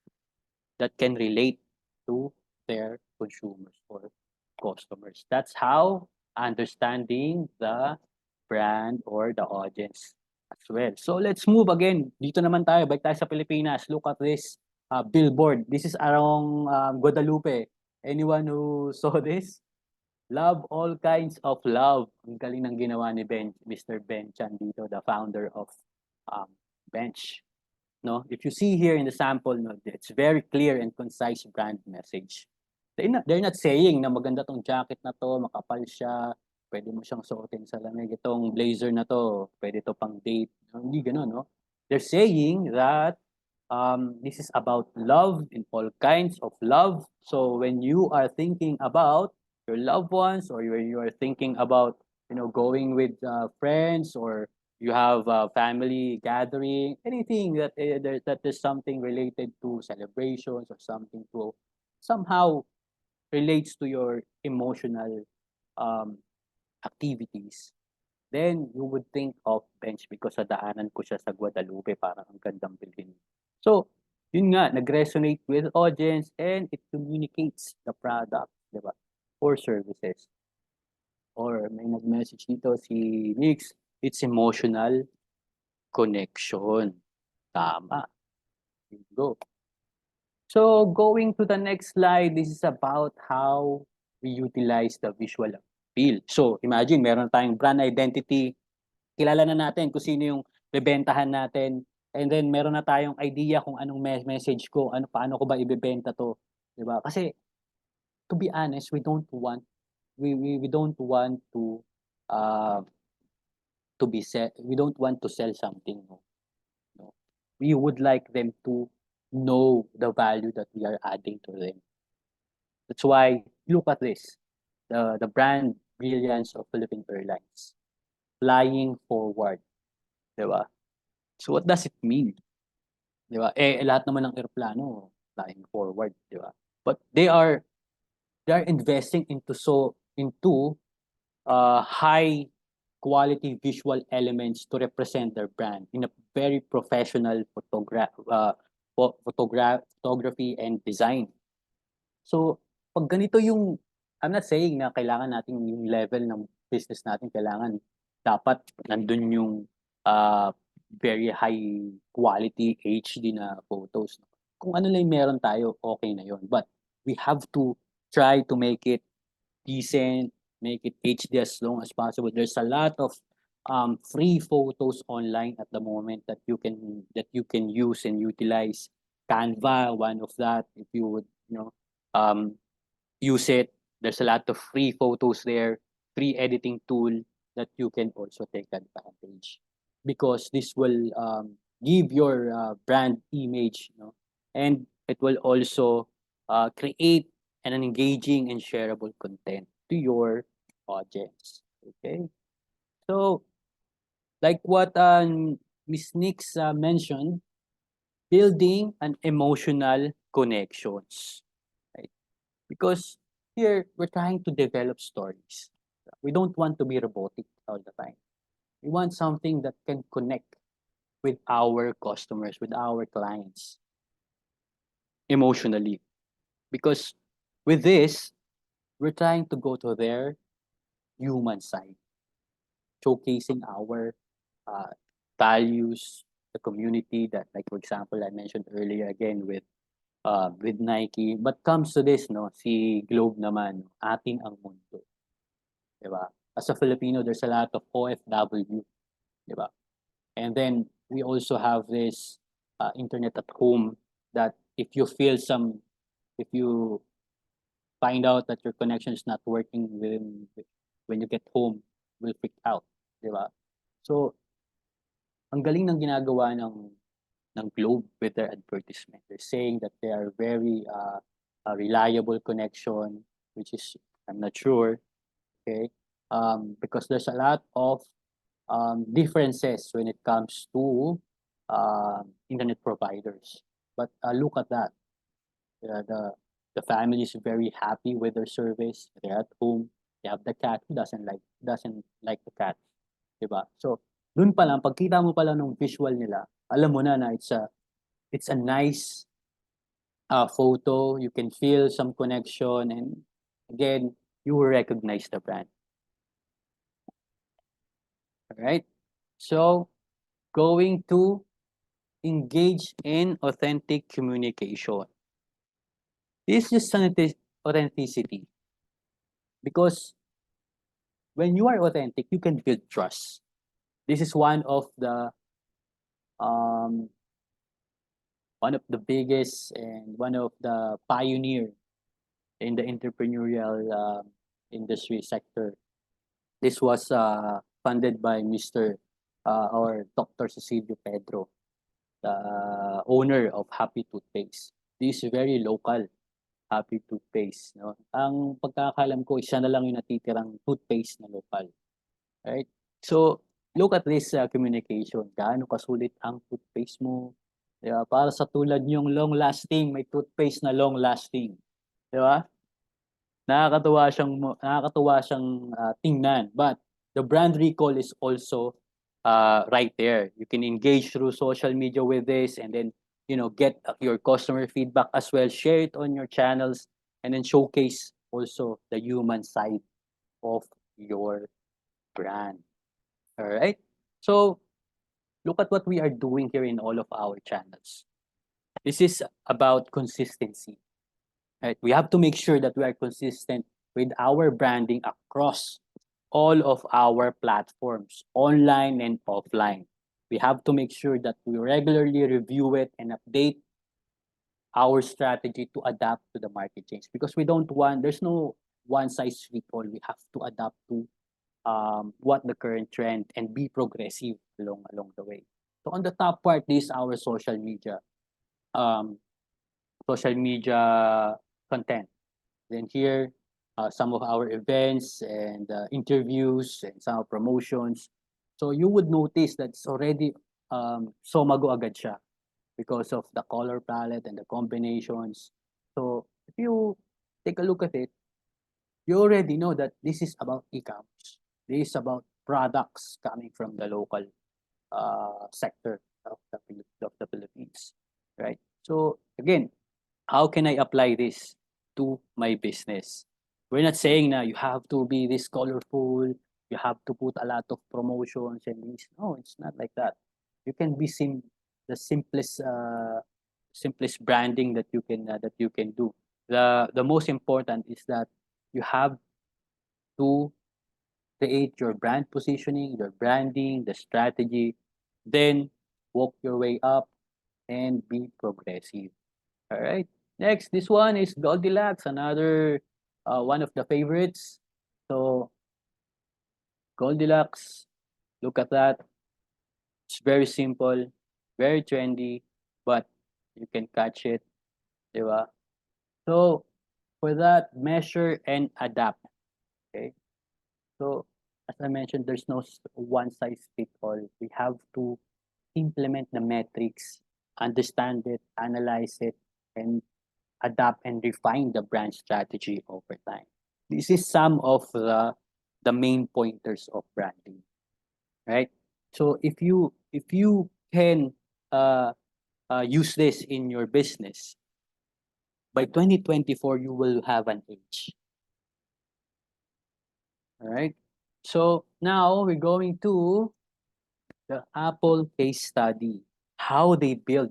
that can relate to their consumers or customers. That's how understanding the brand or the audience as well. So let's move again. Dito naman tayo, balik tayo sa Pilipinas. Look at this billboard. This is around Guadalupe. Anyone who saw this? Love all kinds of love. Ang galing ng ginawa ni Mr. Ben Chan dito, the founder of Bench. No, if you see here in the sample, no, it's very clear and concise brand message. They're not saying na maganda tong jacket na to, makapal siya, pwede mo siyang suotin sa lamig. Itong blazer na to, pwede to pang date. No, hindi gano'n, no? They're saying that this is about love and all kinds of love. So when you are thinking about your loved ones, or when you are thinking about, going with friends, or you have a family gathering, anything that that is something related to celebrations or something to somehow relates to your emotional activities, then you would think of Bench because sa daanan ko siya sa Guadalupe, parang ang gandang bilhin. So, yun nga, nag-resonate with audience and it communicates the product, di ba? Or services. Or may nag-message dito si Nix, it's emotional connection. Tama. Here you go. So, going to the next slide, this is about how we utilize the visual appeal. So, imagine, meron tayong brand identity. Kilala na natin kung sino yung bebentahan natin. And then, meron na tayong idea kung anong message ko, paano ko ba ibebenta to. Diba? Kasi, to be honest, we don't want to to sell something. No. We would like them to know the value that we are adding to them. That's why look at this, the brand brilliance of Philippine Airlines, flying forward, di ba? So what does it mean? Di ba? Lahat naman ng eroplano flying forward, di ba? But they are investing into high quality visual elements to represent their brand in a very professional photography and design. So, pag ganito yung I'm not saying na kailangan natin yung level ng business natin kailangan dapat nandun yung very high quality HD na photos. Kung ano lang yung meron tayo, okay na yun. But we have to try to make it decent, make it HD as long as possible. There's a lot of free photos online at the moment that you can use and utilize. Canva, one of that, if you would use it. There's a lot of free photos there, free editing tool that you can also take advantage because this will give your brand image, and it will also create an engaging and shareable content to your audience. Okay, so like what Miss Nix mentioned, building an emotional connections, right? Because here we're trying to develop stories. We don't want to be robotic all the time. We want something that can connect with our customers, with our clients emotionally. Because with this, we're trying to go to their human side, showcasing our uh, values, the community that, like for example, I mentioned earlier again with Nike. But comes to this, no, si Globe naman, atin ang mundo, di ba? As a Filipino, there's a lot of OFW, di ba? And then we also have this internet at home that if you find out that your connection is not working when you get home, will freak out, di ba? So, ang galing ng ginagawa ng Globe with their advertisement. They're saying that they are very a reliable connection, which is I'm not sure, okay? Because there's a lot of differences when it comes to internet providers. But look at that. The family is very happy with their service. They're at home. They have the cat. Who doesn't like the cat, diba? So, dun pa lang, pagkita mo pa lang ng visual nila, alam mo na it's a nice photo. You can feel some connection, and again, you will recognize the brand. All right. So, going to engage in authentic communication. This is authenticity because when you are authentic, you can build trust. This is one of the biggest and one of the pioneer in the entrepreneurial industry sector. This was funded by Mr. Or Dr. Cecilio Pedro, the owner of Happy Toothpaste. This is very local, Happy Toothpaste. No? Ang pagkakalam ko, isa na lang yung natitirang toothpaste na local. Right? So, look at this communication. Gaano kasulit ang toothpaste mo. Diba? Para sa tulad yung long-lasting, may toothpaste na long-lasting. Di ba? Nakakatuwa siyang tingnan. But the brand recall is also right there. You can engage through social media with this and then, get your customer feedback as well. Share it on your channels and then showcase also the human side of your brand. All right. So look at what we are doing here in all of our channels. This is about consistency. Right? We have to make sure that we are consistent with our branding across all of our platforms, online and offline. We have to make sure that we regularly review it and update our strategy to adapt to the market change because there's no one size fit all. We have to adapt to what the current trend and be progressive along the way. So on the top part is our um, social media content. Then here, some of our events and interviews and some promotions. So you would notice that it's already somago agad siya because of the color palette and the combinations. So if you take a look at it, you already know that this is about e-commerce. This is about products coming from the local sector of the Philippines, right? So again, how can I apply this to my business? We're not saying now you have to be this colorful, you have to put a lot of promotions and this. No, it's not like that. You can be the simplest branding that you can do. The most important is that you have to create your brand positioning, your branding, the strategy, then walk your way up and be progressive. All right. Next, this one is Goldilocks, another one of the favorites. So Goldilocks, look at that. It's very simple, very trendy, but you can catch it, di ba? So for that, measure and adapt. Okay. So as I mentioned, there's no one size fit all. We have to implement the metrics, understand it, analyze it, and adapt and refine the brand strategy over time. This is some of the main pointers of branding, right? So if you can use this in your business, by 2024 you will have an edge. All right. So now we're going to the Apple case study. How they build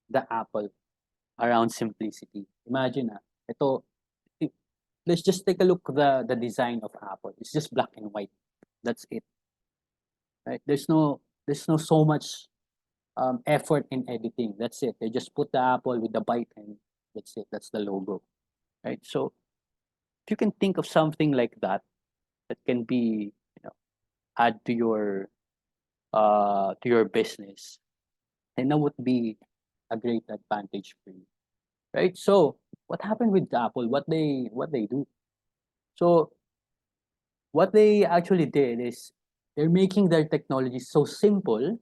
the Apple around simplicity. Imagine ito, let's just take a look the design of Apple. It's just black and white. That's it. Right? There's no so much effort in editing. That's it. They just put the Apple with the bite and that's it. That's the logo. Right? So if you can think of something like that that can be, add to your business, then that would be a great advantage for you. Right? So what happened with Apple? What they do? So what they actually did is they're making their technology so simple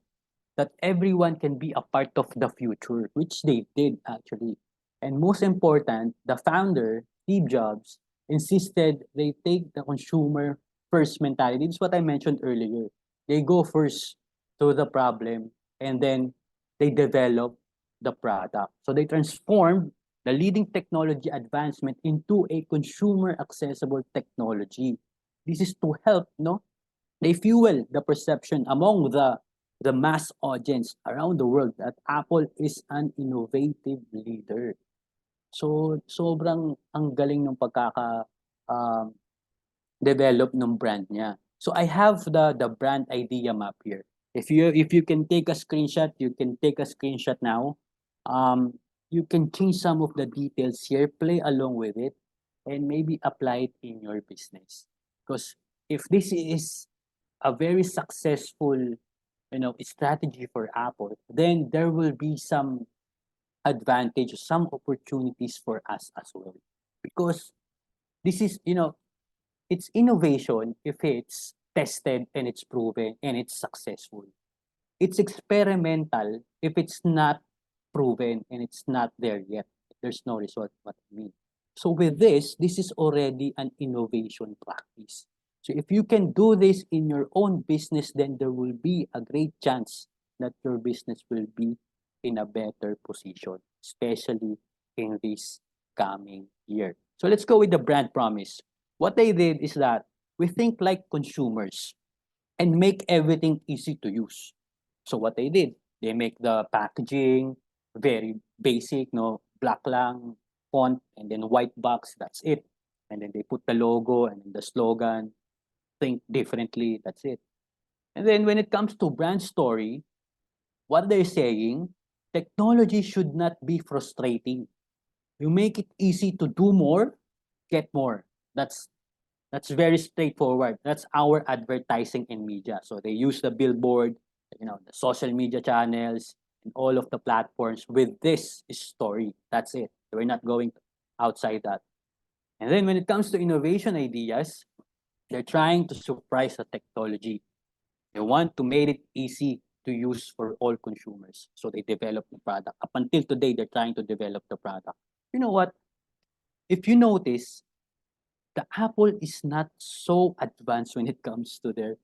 that everyone can be a part of the future, which they did actually. And most important, the founder, Steve Jobs, insisted they take the consumer first mentality. This is what I mentioned earlier. They go first to the problem and then they develop the product. So they transformed the leading technology advancement into a consumer accessible technology. This is to help, they fuel the perception among the mass audience around the world that Apple is an innovative leader. So sobrang ang galing ng um, develop ng brand niya. So I have the brand idea map here. If you can take a screenshot, you can take a screenshot now. You can change some of the details here, play along with it, and maybe apply it in your business. Because if this is a very successful, strategy for Apple, then there will be some advantage, some opportunities for us as well. Because this is, it's innovation if it's tested and it's proven and it's successful. It's experimental if it's not proven and it's not there yet. There's no result. What I mean. So with this is already an innovation practice. So if you can do this in your own business, then there will be a great chance that your business will be in a better position, especially in this coming year. So let's go with the brand promise. What they did is that we think like consumers and make everything easy to use. So what they did, they make the packaging very basic, no, black lang, font, and then white box, that's it. And then they put the logo and the slogan, think differently, that's it. And then when it comes to brand story, what they're saying, technology should not be frustrating. You make it easy to do more, get more. That's That's very straightforward. That's our advertising in media. So they use the billboard, the social media channels, and all of the platforms with this story. That's it. We're not going outside that. And then when it comes to innovation ideas, they're trying to surprise the technology. They want to make it easy to use for all consumers. So they develop the product. Up until today, they're trying to develop the product. You know what? If you notice, the Apple is not so advanced when it comes to their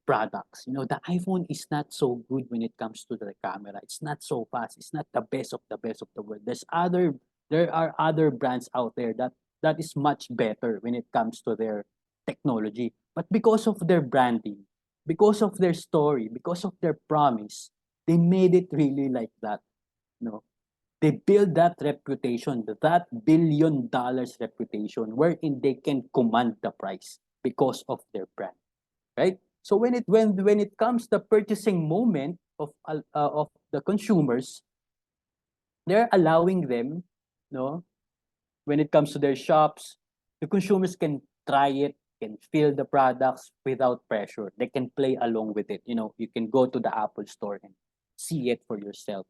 products. The iPhone is not so good when it comes to the camera. It's not so fast. It's not the best of the world. There are other brands out there that is much better when it comes to their technology. But because of their branding, because of their story, because of their promise, they made it really like that. You know, they build that reputation, that $1 billion reputation, wherein they can command the price because of their brand, right? So when it comes the purchasing moment of the consumers, they're allowing them, no, when it comes to their shops, the consumers can try it, can feel the products without pressure. They can play along with it. You can go to the Apple store and see it for yourself.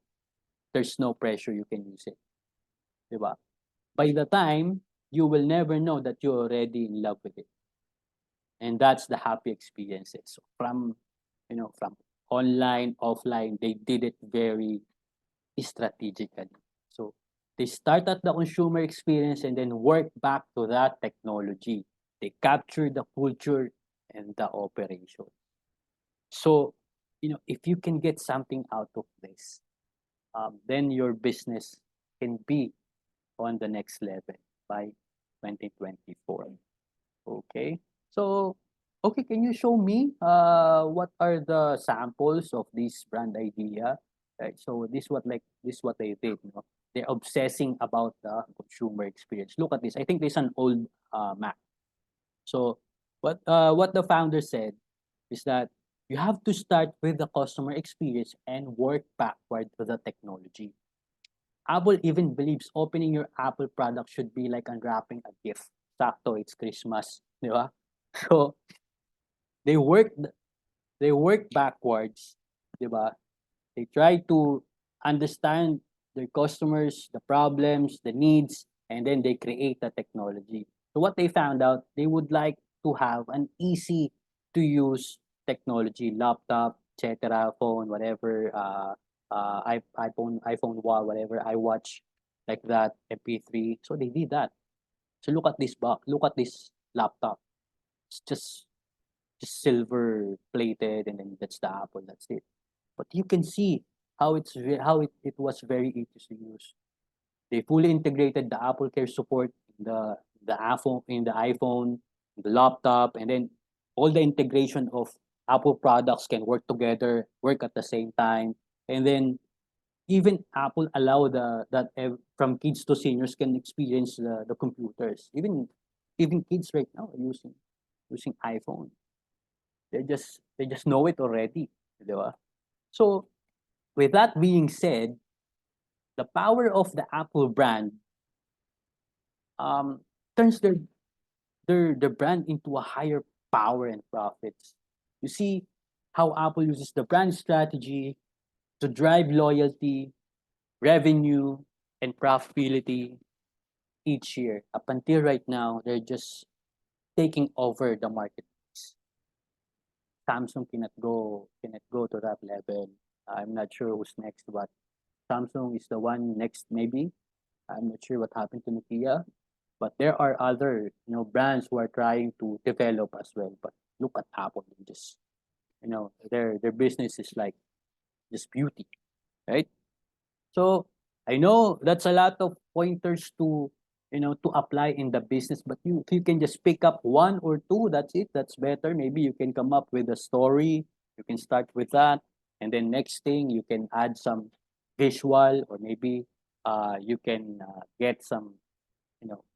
There's no pressure. You can use it. Diba? By the time, you will never know that you're already in love with it. And that's the happy experiences. So from online, offline, they did it very strategically. So they start at the consumer experience and then work back to that technology. They capture the culture and the operation. So, if you can get something out of this, then your business can be on the next level by 2024. Okay. So, okay, can you show me what are the samples of this brand idea? Right. So this what they did. They're obsessing about the consumer experience. Look at this. I think this is an old Mac. So what the founder said is that you have to start with the customer experience and work backward to the technology. Apple even believes opening your Apple product should be like unwrapping a gift. Sakto, it's Christmas, di ba? So they work they work backwards, di ba? They try to understand their customers, the problems, the needs, and then they create the technology. So what they found out, they would like to have an easy to use technology, laptop, etc., phone, whatever, iPhone wall, whatever, iWatch, like that, MP3. So they did that. So look at this box. Look at this laptop. It's just silver plated, and then that's the Apple. That's it. But you can see how it was very easy to use. They fully integrated the Apple Care support in the iPhone, the laptop, and then all the integration of Apple products can work together, work at the same time, and then even Apple allow from kids to seniors can experience the computers. Even kids right now are using iPhone. They just know it already, di ba? So with that being said, the power of the Apple brand turns their brand into a higher power and profits. You see how Apple uses the brand strategy to drive loyalty, revenue, and profitability each year. Up until right now, they're just taking over the marketplace. Samsung cannot go to that level. I'm not sure who's next, but Samsung is the one next maybe. I'm not sure what happened to Nokia, but there are other brands who are trying to develop as well. But look at Apple, they just their business is like just beauty, right? So I know that's a lot of pointers to apply in the business, but if you can just pick up one or two, that's it. That's better. Maybe you can come up with a story. You can start with that, and then next thing you can add some visual, or maybe you can get some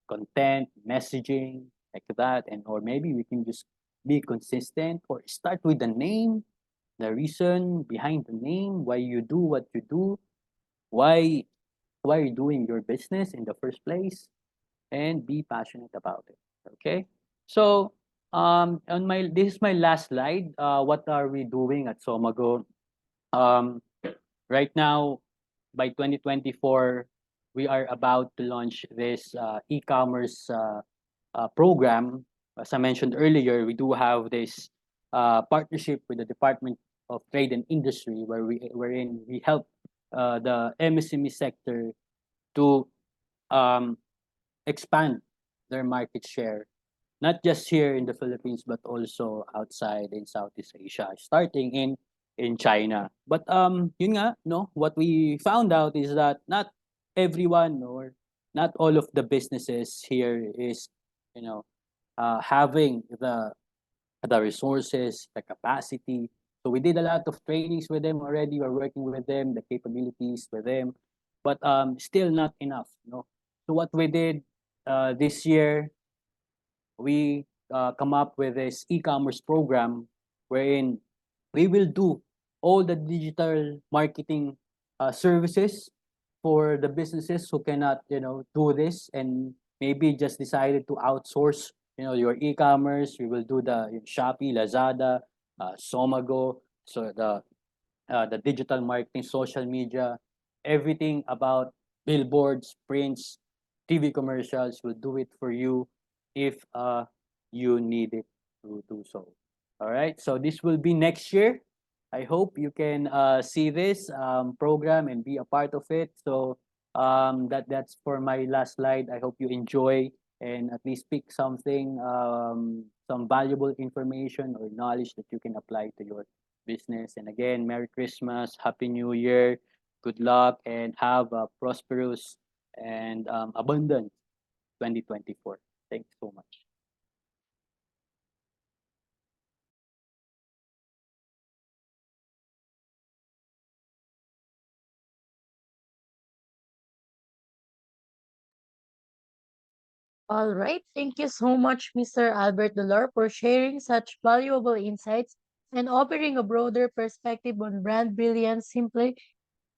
content, messaging like that, and or maybe we can just be consistent or start with the name, the reason behind the name, why you do what you do, why why you're doing your business in the first place, and be passionate about it. Okay. So, this is my last slide. What are we doing at Somago? Um, right now, by 2024, we are about to launch this e-commerce program. As I mentioned earlier, we do have this partnership with the Department of Trade and Industry, wherein we help the MSME sector to um, expand their market share, not just here in the Philippines, but also outside in Southeast Asia, starting in China. But yun nga, no, what we found out is that not everyone or not all of the businesses here is, you know, having the resources, the capacity. So we did a lot of trainings with them already. We're working with them, the capabilities with them, but still not enough. No. So what we did this year, we come up with this e-commerce program wherein we will do all the digital marketing services for the businesses who cannot, do this and maybe just decided to outsource, your e-commerce. We will do the Shopee, Lazada, Somago, so the digital marketing, social media, everything about billboards, prints, TV commercials. Will do it for you if you need it to do so. All right. So this will be next year. I hope you can see this program and be a part of it. So that's for my last slide. I hope you enjoy and at least pick something, some valuable information or knowledge that you can apply to your business. And again, Merry Christmas, Happy New Year, good luck, and have a prosperous and abundant 2024. Thanks so much. All right. Thank you so much, Mr. Albert Dolor, for sharing such valuable insights and offering a broader perspective on brand brilliance, simply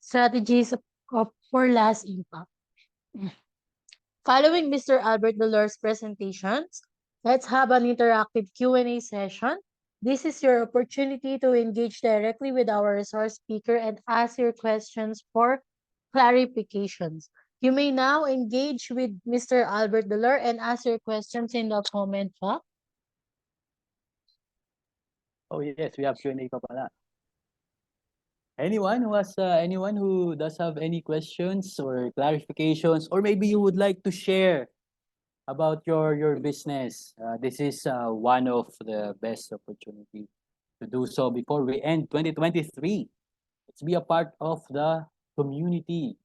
strategies for last impact. Following Mr. Albert Dolor's presentations, let's have an interactive Q&A session. This is your opportunity to engage directly with our resource speaker and ask your questions for clarifications. You may now engage with Mr. Albert Dolor and ask your questions in the comment box. Oh yes, we have Q&A pa pala. Anyone who does have any questions or clarifications, or maybe you would like to share about your business. This is one of the best opportunity to do so before we end 2023. Let's be a part of the community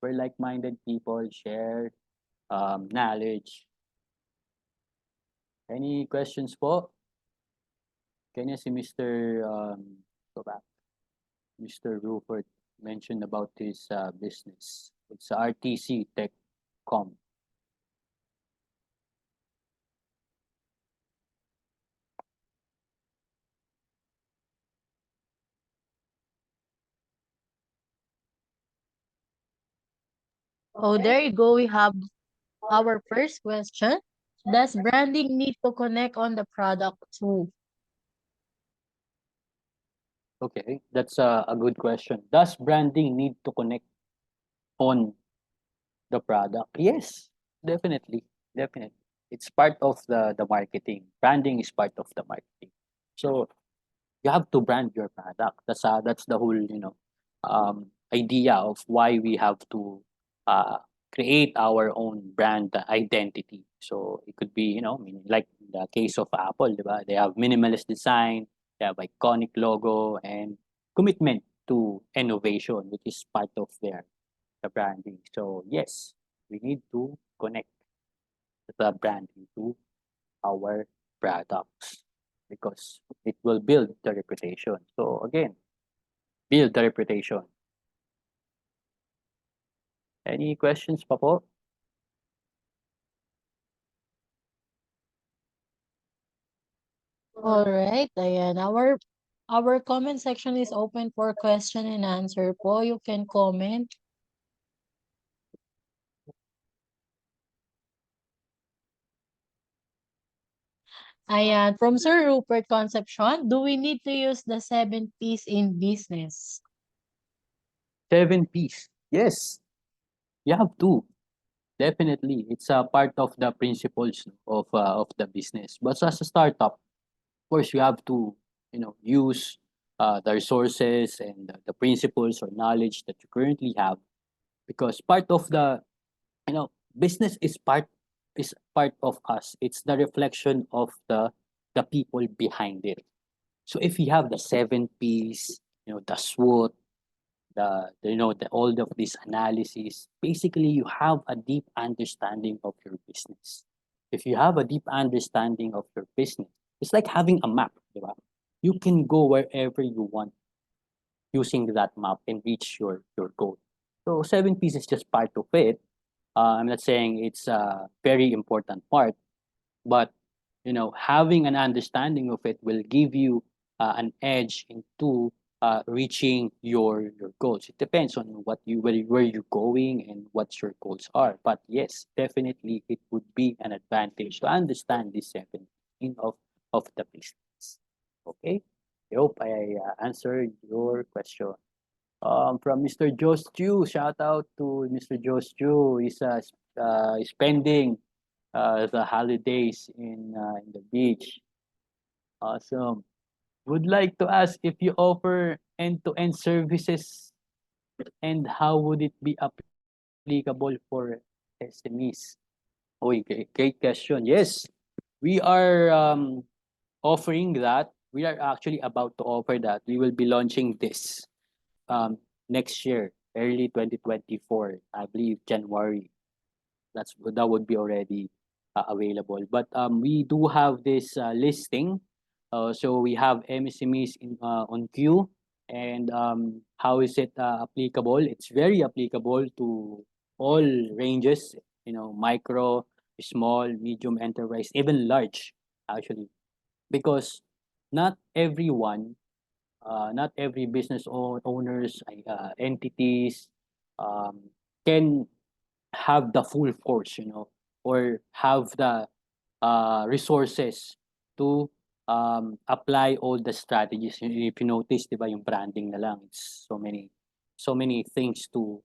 where like-minded people share knowledge. Any questions po? Kanya si Mr. Go back. Mr. Rupert mentioned about his business. It's RTC Techcom. Oh, there you go. We have our first question. Does branding need to connect on the product too? Okay, that's a good question. Does branding need to connect on the product? Yes, definitely. Definitely. It's part of the marketing. Branding is part of the marketing. So you have to brand your product. That's the whole, idea of why we have to uh create our own brand identity. So it could be, like the case of Apple, diba? They have minimalist design, they have iconic logo and commitment to innovation, which is part of the branding. So yes, we need to connect the branding to our products because it will build the reputation. So again, build the reputation. Any questions pa po? All right, ayan. Our comment section is open for question and answer po. You can comment. Ayan, from Sir Rupert Concepcion, do we need to use the 7 Ps in business? 7 Ps. Yes, you have to. Definitely, it's a part of the principles of the business. But as a startup, of course, you have to use the resources and the principles or knowledge that you currently have, because part of the business is part of us. It's the reflection of the people behind it. So if you have the 7 Ps, the SWOT, the all of this analysis, basically you have a deep understanding of your business. If you have a deep understanding of your business, it's like having a map, di ba? You can go wherever you want using that map and reach your goal. So 7 Ps is just part of it. I'm not saying it's a very important part, but having an understanding of it will give you an edge into reaching your goals. It depends on where you're going and what your goals are. But yes, definitely it would be an advantage to understand this 7 of the business. Okay, I hope I answered your question. From Mr. Joe Stew, shout out to Mr. Joe Stew. He's spending the holidays in the beach. Awesome. Would like to ask if you offer end-to-end services and how would it be applicable for SMEs? Oh, great question. Yes, we are offering that. We are actually about to offer that. We will be launching this next year, early 2024, I believe January. That would be already available. But we do have this listing. So we have MSMEs on queue. And how is it applicable? It's very applicable to all ranges, micro, small, medium enterprise, even large, actually. Because not everyone, not every business owners, entities can have the full force, or have the resources to apply all the strategies. If you notice, di ba, yung branding na lang, it's so many things to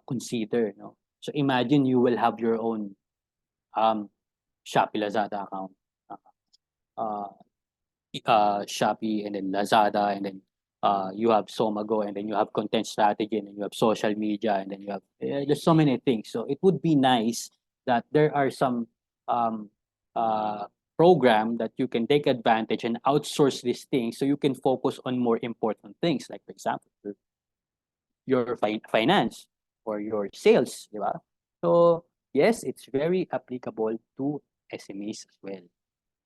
consider, no? So imagine you will have your own Shopee Lazada account, uh, Shopee and then Lazada, and then you have Somago, and then you have content strategy, and then you have social media, and then you have there's so many things. So it would be nice that there are some um, uh, program that you can take advantage and outsource these things so you can focus on more important things, like for example your finance or your sales, di ba? So yes, it's very applicable to SMEs as well,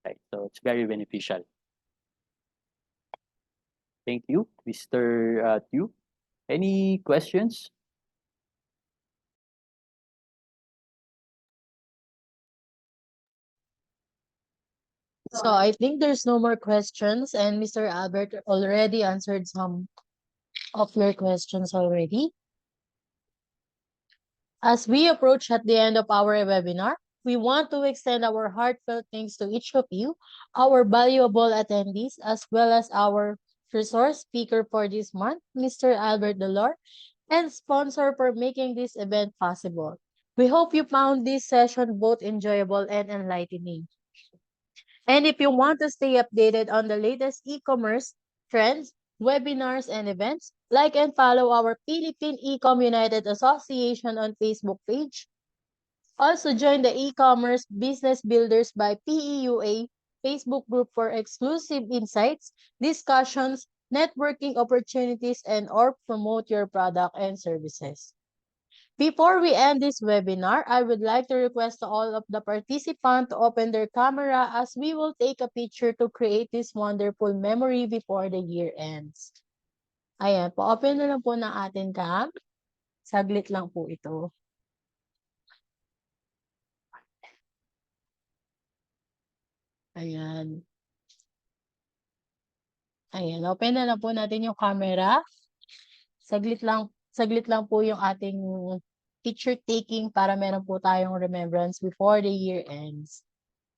right? So it's very beneficial. Thank you, Mr. Tiu. Any questions? So I think there's no more questions, and Mr. Albert already answered some of your questions already. As we approach at the end of our webinar, we want to extend our heartfelt thanks to each of you, our valuable attendees, as well as our resource speaker for this month, Mr. Albert Delor, and sponsor for making this event possible. We hope you found this session both enjoyable and enlightening. And if you want to stay updated on the latest e-commerce trends, webinars, and events, like and follow our Philippine Ecom United Association on Facebook page. Also join the e-commerce Business Builders by PEUA Facebook group for exclusive insights, discussions, networking opportunities, and or promote your product and services. Before we end this webinar, I would like to request to all of the participants to open their camera as we will take a picture to create this wonderful memory before the year ends. Ayan, pa-open na lang po ng ating cam. Saglit lang po ito. Ayan. Ayan, open na lang po natin yung camera. Saglit lang po yung ating picture taking para meron po tayong remembrance before the year ends.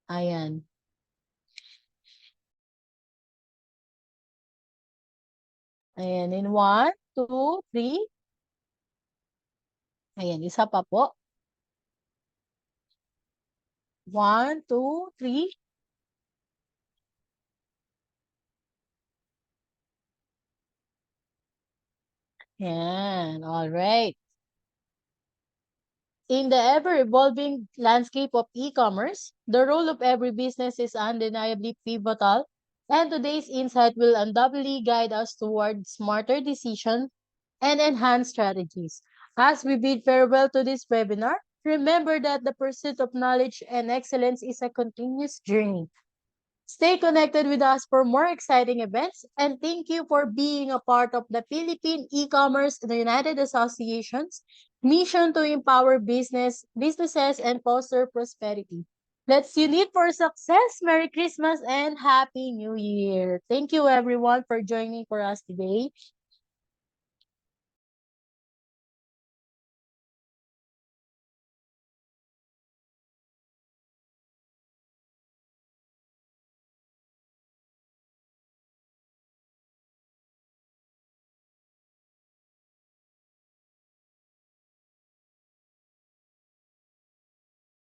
Ayan. Ayan, in 1, 2, 3. Ayan, isa pa po. 1, 2, 3. Yan, all right. In the ever-evolving landscape of e-commerce, the role of every business is undeniably pivotal, and today's insight will undoubtedly guide us toward smarter decisions and enhanced strategies. As we bid farewell to this webinar, remember that the pursuit of knowledge and excellence is a continuous journey. Stay connected with us for more exciting events, and thank you for being a part of the Philippine E-commerce United Association's mission to empower businesses and foster prosperity. Let's unite for success. Merry Christmas and Happy New Year. Thank you everyone for joining for us today.